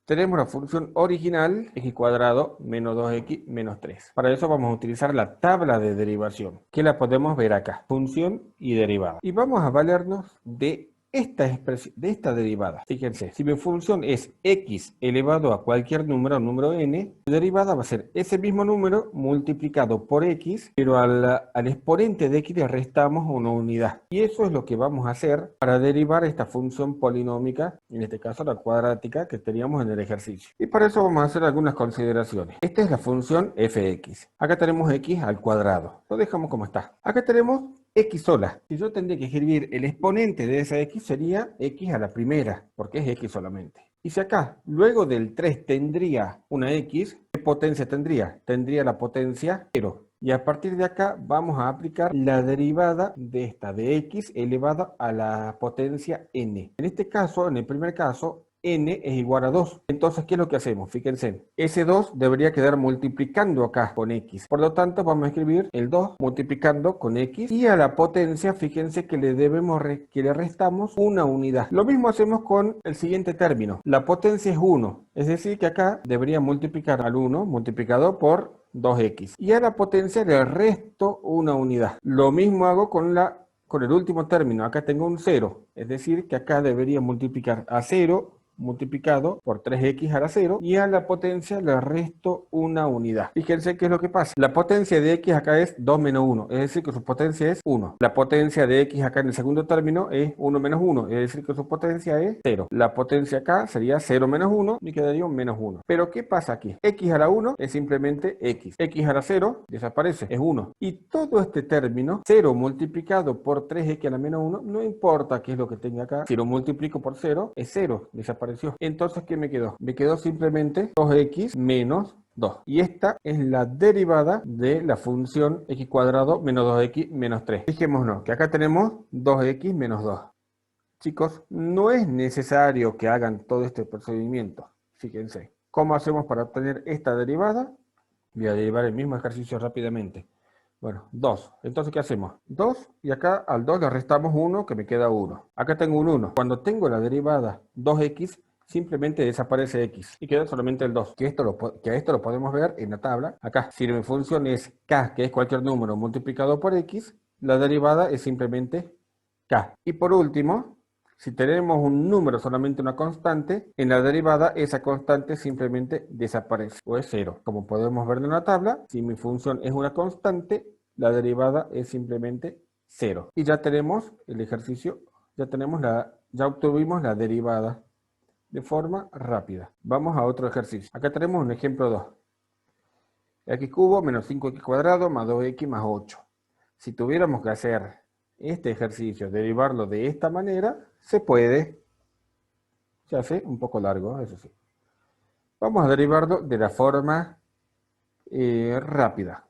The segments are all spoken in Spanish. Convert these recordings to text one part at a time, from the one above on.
Tenemos la función original, x cuadrado menos 2x menos 3. Para eso vamos a utilizar la tabla de derivación, que la podemos ver acá, función y derivada. Y vamos a valernos de esta derivada. Fíjense, si mi función es x elevado a cualquier número n, la derivada va a ser ese mismo número multiplicado por x, pero al exponente de x le restamos una unidad. Y eso es lo que vamos a hacer para derivar esta función polinómica, en este caso la cuadrática que teníamos en el ejercicio. Y para eso vamos a hacer algunas consideraciones. Esta es la función fx. Acá tenemos x al cuadrado. Lo dejamos como está. Acá tenemos x sola. Si yo tendría que escribir el exponente de esa x sería x a la primera, porque es x solamente. Y si acá, luego del 3 tendría una x, ¿qué potencia tendría? Tendría la potencia 0. Y a partir de acá vamos a aplicar la derivada de esta, de x elevada a la potencia n. En este caso, en el primer caso, n es igual a 2. Entonces, ¿qué es lo que hacemos? Fíjense, ese 2 debería quedar multiplicando acá con x. Por lo tanto, vamos a escribir el 2 multiplicando con x. Y a la potencia, fíjense que le restamos una unidad. Lo mismo hacemos con el siguiente término. La potencia es 1. Es decir, que acá debería multiplicar al 1 multiplicado por 2x. Y a la potencia le resto una unidad. Lo mismo hago con el último término. Acá tengo un 0. Es decir, que acá debería multiplicar a 0 multiplicado por 3x a la 0 y a la potencia le resto una unidad. Fíjense qué es lo que pasa. La potencia de x acá es 2 menos 1, es decir que su potencia es 1. La potencia de x acá en el segundo término es 1 menos 1, es decir que su potencia es 0. La potencia acá sería 0 menos 1 y quedaría un menos 1. Pero ¿qué pasa aquí? X a la 1 es simplemente x. X a la 0 desaparece, es 1. Y todo este término, 0 multiplicado por 3x a la menos 1, no importa qué es lo que tenga acá. Si lo multiplico por 0, es 0, desaparece. Entonces, ¿qué me quedó? Me quedó simplemente 2x menos 2. Y esta es la derivada de la función x cuadrado menos 2x menos 3. Fijémonos que acá tenemos 2x menos 2. Chicos, no es necesario que hagan todo este procedimiento. Fíjense. ¿Cómo hacemos para obtener esta derivada? Voy a derivar el mismo ejercicio rápidamente. Bueno, 2. Entonces, ¿qué hacemos? 2 y acá al 2 le restamos 1, que me queda 1. Acá tengo un 1. Cuando tengo la derivada 2x, simplemente desaparece x y queda solamente el 2. Que esto lo podemos ver en la tabla. Acá, si mi función es k, que es cualquier número multiplicado por x, la derivada es simplemente k. Y por último, si tenemos un número, solamente una constante, en la derivada esa constante simplemente desaparece o es 0. Como podemos ver en la tabla, si mi función es una constante, la derivada es simplemente 0. Y ya tenemos el ejercicio, ya obtuvimos la derivada de forma rápida. Vamos a otro ejercicio. Acá tenemos un ejemplo 2. X cubo menos 5x cuadrado más 2x más 8. Si tuviéramos que hacer este ejercicio, derivarlo de esta manera, se puede. Se hace un poco largo, eso sí. Vamos a derivarlo de la forma rápida.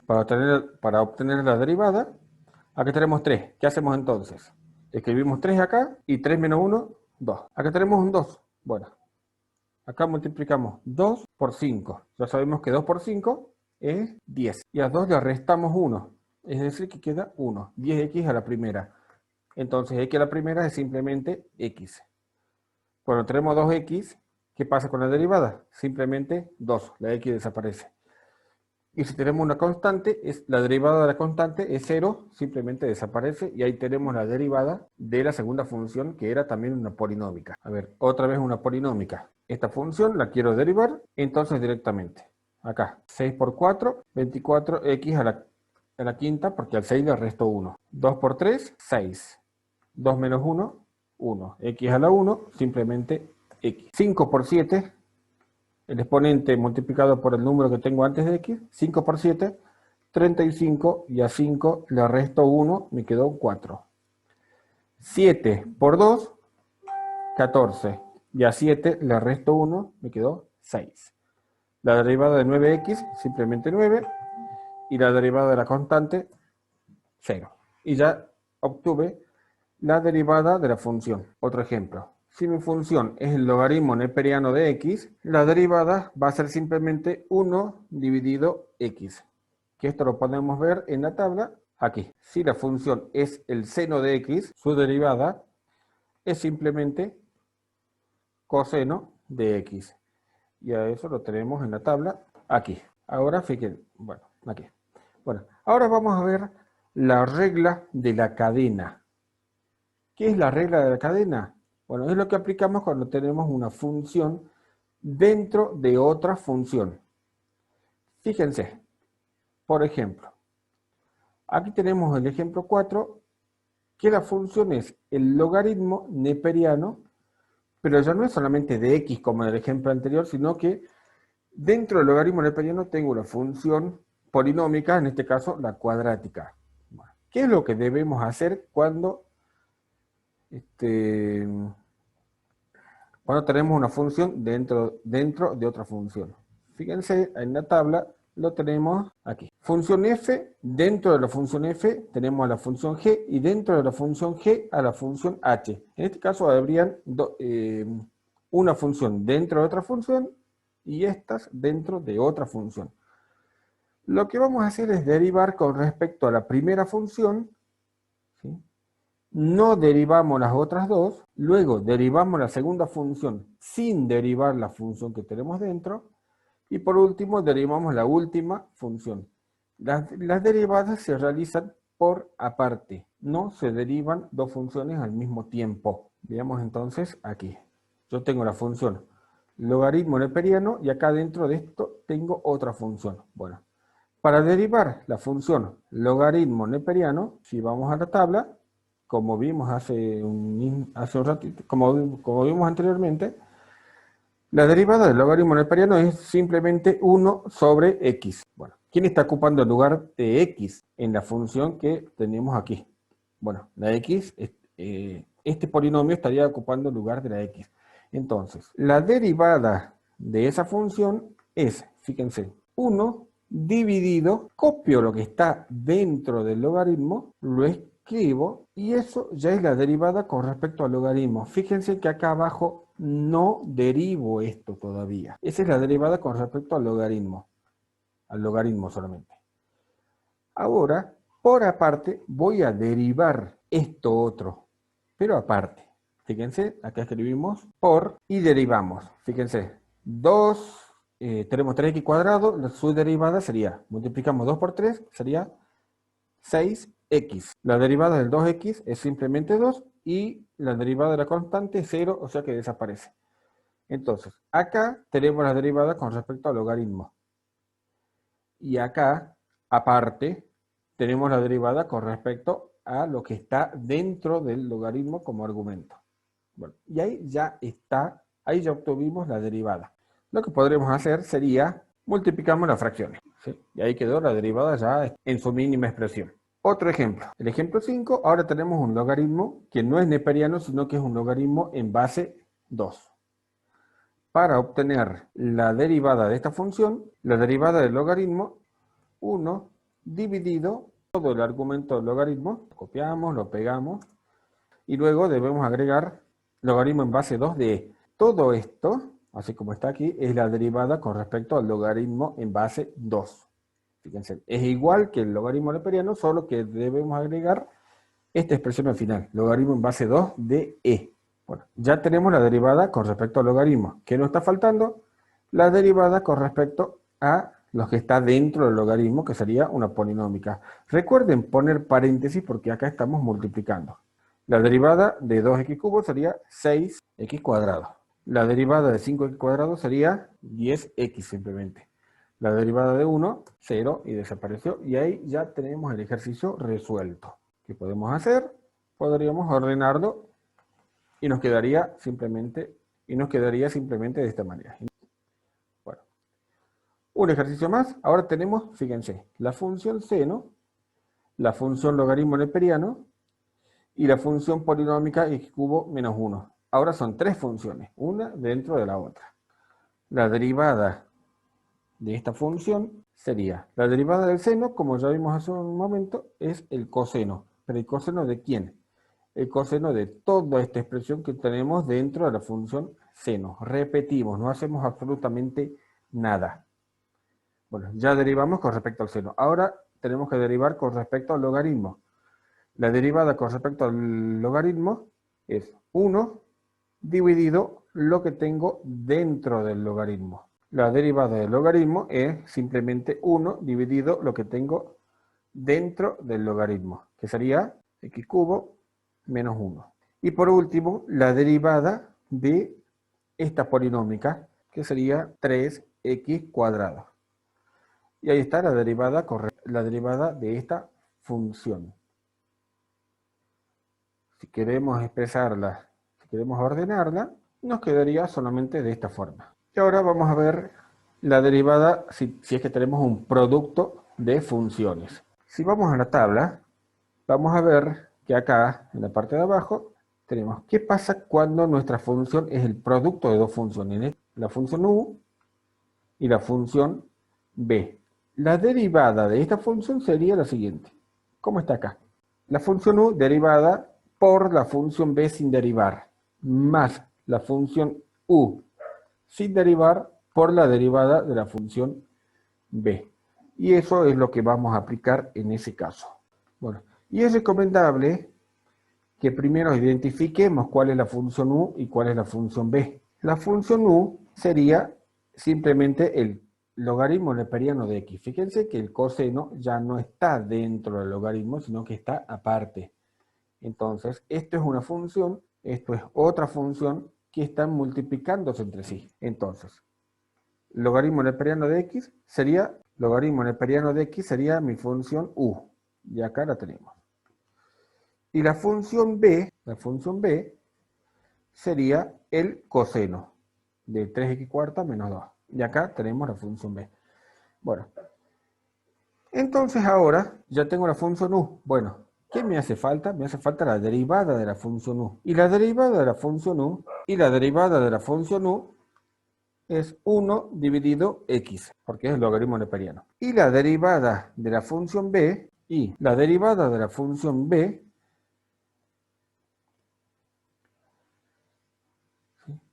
Para obtener la derivada, acá tenemos 3. ¿Qué hacemos entonces? Escribimos 3 acá y 3 menos 1, 2. Acá tenemos un 2. Bueno, acá multiplicamos 2 por 5. Ya sabemos que 2 por 5 es 10. Y a 2 le restamos 1. Es decir, que queda 1. 10x a la primera. Entonces, x a la primera es simplemente x. Cuando tenemos 2x, ¿qué pasa con la derivada? Simplemente 2. La x desaparece. Y si tenemos una constante, la derivada de la constante es 0. Simplemente desaparece. Y ahí tenemos la derivada de la segunda función, que era también una polinómica. A ver, otra vez una polinómica. Esta función la quiero derivar, entonces directamente. Acá, 6 por 4, 24x a la quinta, porque al 6 le resto 1. 2 por 3, 6. 2 menos 1, 1. X a la 1, simplemente x. 5 por 7, el exponente multiplicado por el número que tengo antes de x. 5 por 7, 35. Y a 5 le resto 1, me quedó 4. 7 por 2, 14. Y a 7 le resto 1, me quedó 6. La derivada de 9x, simplemente 9. Y la derivada de la constante, 0. Y ya obtuve la derivada de la función. Otro ejemplo. Si mi función es el logaritmo neperiano de x, la derivada va a ser simplemente 1 dividido x. Que esto lo podemos ver en la tabla aquí. Si la función es el seno de x, su derivada es simplemente coseno de x. Y a eso lo tenemos en la tabla aquí. Ahora fíjense, bueno, aquí. Bueno, ahora vamos a ver la regla de la cadena. ¿Qué es la regla de la cadena? Bueno, es lo que aplicamos cuando tenemos una función dentro de otra función. Fíjense, por ejemplo, aquí tenemos el ejemplo 4, que la función es el logaritmo neperiano, pero ya no es solamente de x como en el ejemplo anterior, sino que dentro del logaritmo neperiano tengo una función polinómica, en este caso la cuadrática. Bueno, ¿qué es lo que debemos hacer cuando tenemos una función dentro de otra función? Fíjense, en la tabla lo tenemos aquí. Función f, dentro de la función f tenemos a la función g, y dentro de la función g a la función h. En este caso habrían una función dentro de otra función y estas dentro de otra función. Lo que vamos a hacer es derivar con respecto a la primera función, ¿sí? No derivamos las otras dos, luego derivamos la segunda función sin derivar la función que tenemos dentro, y por último derivamos la última función. Las derivadas se realizan por aparte, no se derivan dos funciones al mismo tiempo. Veamos entonces aquí. Yo tengo la función logaritmo neperiano y acá dentro de esto tengo otra función. Bueno, para derivar la función logaritmo neperiano, si vamos a la tabla, como vimos hace un ratito, como vimos anteriormente, la derivada del logaritmo neperiano es simplemente 1 sobre x. Bueno, ¿quién está ocupando el lugar de x en la función que tenemos aquí? Bueno, la x, este polinomio estaría ocupando el lugar de la x. Entonces, la derivada de esa función es, fíjense, 1 dividido, copio lo que está dentro del logaritmo, lo escribo, y eso ya es la derivada con respecto al logaritmo. Fíjense que acá abajo no derivo esto todavía. Esa es la derivada con respecto al logaritmo solamente. Ahora, por aparte, voy a derivar esto otro, pero aparte. Fíjense, acá escribimos por y derivamos. Fíjense, 2, tenemos 3x cuadrado, su derivada sería, multiplicamos 2 por 3, sería 6x. La derivada del 2x es simplemente 2 y la derivada de la constante es 0, o sea que desaparece. Entonces, acá tenemos la derivada con respecto al logaritmo. Y acá, aparte, tenemos la derivada con respecto a lo que está dentro del logaritmo como argumento. Bueno, y ahí ya está, ahí ya obtuvimos la derivada. Lo que podremos hacer sería multiplicamos las fracciones, ¿sí? Y ahí quedó la derivada ya en su mínima expresión. Otro ejemplo, el ejemplo 5, ahora tenemos un logaritmo que no es neperiano, sino que es un logaritmo en base 2. Para obtener la derivada de esta función, la derivada del logaritmo, 1 dividido todo el argumento del logaritmo, lo copiamos, lo pegamos, y luego debemos agregar logaritmo en base 2 de todo esto, así como está aquí, es la derivada con respecto al logaritmo en base 2. Fíjense, es igual que el logaritmo neperiano, solo que debemos agregar esta expresión al final, logaritmo en base 2 de e. Bueno, ya tenemos la derivada con respecto al logaritmo. ¿Qué nos está faltando? La derivada con respecto a lo que está dentro del logaritmo, que sería una polinómica. Recuerden poner paréntesis porque acá estamos multiplicando. La derivada de 2x cubo sería 6x cuadrado. La derivada de 5x cuadrado sería 10x simplemente. La derivada de 1, 0 y desapareció. Y ahí ya tenemos el ejercicio resuelto. ¿Qué podemos hacer? Podríamos ordenarlo y nos quedaría simplemente de esta manera. Bueno, un ejercicio más. Ahora tenemos, fíjense, la función seno, la función logaritmo neperiano y la función polinómica x cubo menos 1. Ahora son tres funciones, una dentro de la otra. La derivada de esta función sería, la derivada del seno, como ya vimos hace un momento, es el coseno. ¿Pero el coseno de quién? El coseno de toda esta expresión que tenemos dentro de la función seno. Repetimos, no hacemos absolutamente nada. Bueno, ya derivamos con respecto al seno. Ahora tenemos que derivar con respecto al logaritmo. La derivada con respecto al logaritmo es 1 dividido lo que tengo dentro del logaritmo. La derivada del logaritmo es simplemente 1 dividido lo que tengo dentro del logaritmo, que sería x cubo menos 1. Y por último, la derivada de esta polinómica, que sería 3x cuadrado. Y ahí está la derivada correcta, la derivada de esta función. Si queremos expresarla, si queremos ordenarla, nos quedaría solamente de esta forma. Y ahora vamos a ver la derivada si es que tenemos un producto de funciones. Si vamos a la tabla, vamos a ver que acá, en la parte de abajo, tenemos qué pasa cuando nuestra función es el producto de dos funciones, la función u y la función b. La derivada de esta función sería la siguiente. ¿Cómo está acá? La función u derivada por la función b sin derivar, más la función u sin derivar por la derivada de la función b. Y eso es lo que vamos a aplicar en ese caso. Bueno, y es recomendable que primero identifiquemos cuál es la función u y cuál es la función b. La función u sería simplemente el logaritmo neperiano de x. Fíjense que el coseno ya no está dentro del logaritmo, sino que está aparte. Entonces, esto es una función, esto es otra función que están multiplicándose entre sí. Entonces, logaritmo neperiano de x sería mi función u. Y acá la tenemos. Y la función b sería el coseno de 3x cuarta menos 2. Y acá tenemos la función b. Bueno, entonces ahora ya tengo la función u. Bueno, ¿qué me hace falta? Me hace falta la derivada de la función u. Y la derivada de la función u es 1 dividido x, porque es el logaritmo neperiano. Y la derivada de la función b,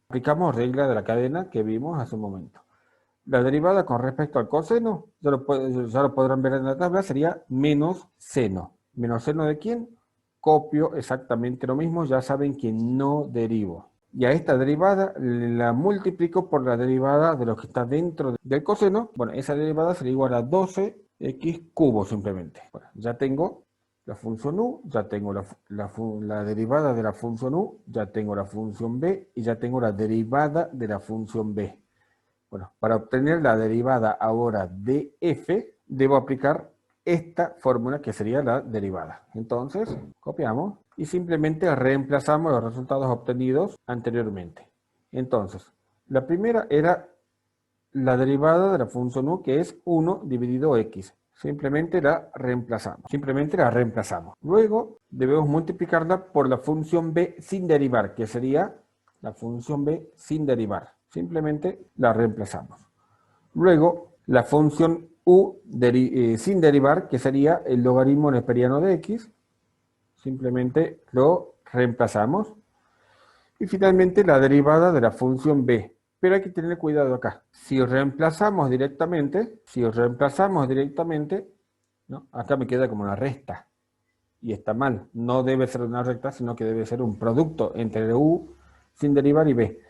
aplicamos regla de la cadena que vimos hace un momento. La derivada con respecto al coseno, ya lo podrán ver en la tabla, sería menos seno. ¿Menos seno de quién? Copio exactamente lo mismo, ya saben que no derivo. Y a esta derivada la multiplico por la derivada de lo que está dentro del coseno. Bueno, esa derivada sería igual a 12x cubo simplemente. Bueno, ya tengo la función u, ya tengo la derivada de la función u, ya tengo la función b y ya tengo la derivada de la función b. Bueno, para obtener la derivada ahora de f, debo aplicar esta fórmula que sería la derivada. Entonces, copiamos y simplemente reemplazamos los resultados obtenidos anteriormente. Entonces, la primera era la derivada de la función u, que es 1 dividido x. Simplemente la reemplazamos. Luego, debemos multiplicarla por la función b sin derivar, que sería la función b sin derivar. Simplemente la reemplazamos. Luego, la función u sin derivar, que sería el logaritmo neperiano de x. Simplemente lo reemplazamos. Y finalmente la derivada de la función b. Pero hay que tener cuidado acá. Si reemplazamos directamente, ¿no? Acá me queda como una resta. Y está mal. No debe ser una recta, sino que debe ser un producto entre u sin derivar y b.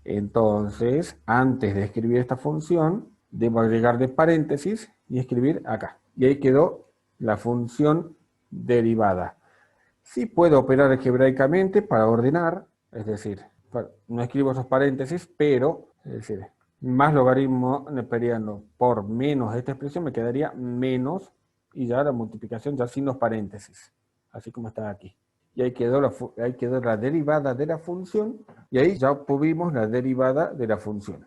Entonces, antes de escribir esta función, debo agregar de paréntesis y escribir acá. Y ahí quedó la función derivada. Sí puedo operar algebraicamente para ordenar, es decir, no escribo esos paréntesis, pero, es decir, más logaritmo neperiano por menos esta expresión me quedaría menos, y ya la multiplicación ya sin los paréntesis, así como está aquí. Y ahí quedó la derivada de la función, y ahí ya obtuvimos la derivada de la función.